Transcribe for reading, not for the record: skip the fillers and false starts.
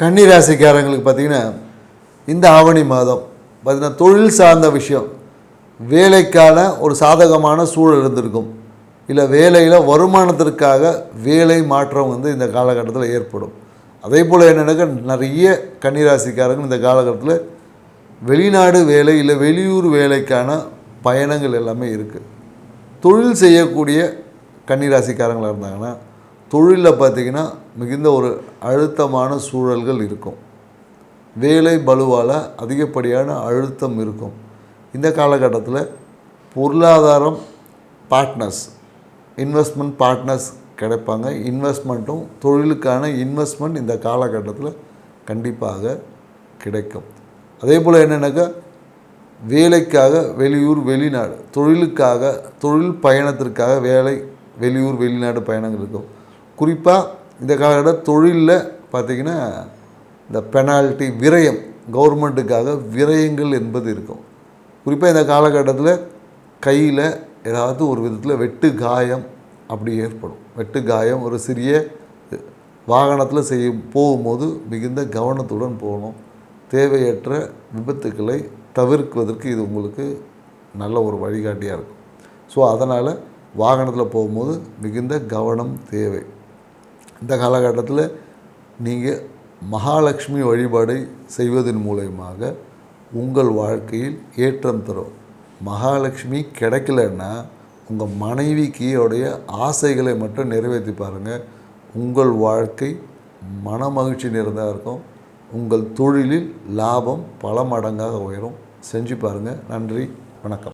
கன்னி ராசிக்காரங்களுக்கு பார்த்திங்கன்னா இந்த ஆவணி மாதம் பார்த்திங்கன்னா தொழில் சார்ந்த விஷயம் வேலைக்கான ஒரு சாதகமான சூழல் இருந்திருக்கும். இல்லை வேலையில் வருமானத்திற்காக வேலை மாற்றம் இந்த காலகட்டத்தில் ஏற்படும். அதே போல் என்னென்னாக்கா நிறைய கன்னிராசிக்காரங்க இந்த காலகட்டத்தில் வெளிநாடு வேலை இல்லை வெளியூர் வேலைக்கான பயணங்கள் எல்லாமே இருக்குது. தொழில் செய்யக்கூடிய கன்னிராசிக்காரங்களாக இருந்தாங்கன்னா தொழிலில் பார்த்திங்கன்னா மிகுந்த ஒரு அழுத்தமான சூழல்கள் இருக்கும். வேலை பளுவால் அதிகப்படியான அழுத்தம் இருக்கும். இந்த காலகட்டத்தில் பொருளாதாரம் பார்ட்னர்ஸ் இன்வெஸ்ட்மெண்ட் பார்ட்னர்ஸ் கிடைப்பாங்க. இன்வெஸ்ட்மெண்ட்டும் தொழிலுக்கான இன்வெஸ்ட்மெண்ட் இந்த காலகட்டத்தில் கண்டிப்பாக கிடைக்கும். அதே போல் என்னென்னாக்கா வேலைக்காக வெளியூர் வெளிநாடு தொழிலுக்காக தொழில் பயணத்திற்காக வேலை வெளியூர் வெளிநாடு பயணங்கள் இருக்கும். குறிப்பாக இந்த காலகட்ட தொழிலில் பார்த்திங்கன்னா இந்த பெனால்ட்டி விரயம் கவர்மெண்ட்டுக்காக விரயங்கள் என்பது இருக்கும். குறிப்பாக இந்த காலகட்டத்தில் கையில் ஏதாவது ஒரு விதத்தில் வெட்டு காயம் அப்படி ஏற்படும். வெட்டு காயம் ஒரு சிறிய வாகனத்தில் போகும்போது மிகுந்த கவனத்துடன் போகணும். தேவையற்ற விபத்துக்களை தவிர்க்குவதற்கு இது உங்களுக்கு நல்ல ஒரு வழிகாட்டியாக இருக்கும். ஸோ அதனால் வாகனத்தில் போகும்போது மிகுந்த கவனம் தேவை. இந்த காலகட்டத்தில் நீங்கள் மகாலட்சுமி வழிபாடை செய்வதன் மூலயமாக உங்கள் வாழ்க்கையில் ஏற்றம் தரும். மகாலட்சுமி கிடைக்கலன்னா உங்கள் மனைவிக்கியோடைய ஆசைகளை மட்டும் நிறைவேற்றி பாருங்கள். உங்கள் வாழ்க்கை மன மகிழ்ச்சி நிறைந்ததாக இருக்கும். உங்கள் தொழிலில் லாபம் பல மடங்காக உயரும். செஞ்சு பாருங்கள். நன்றி, வணக்கம்.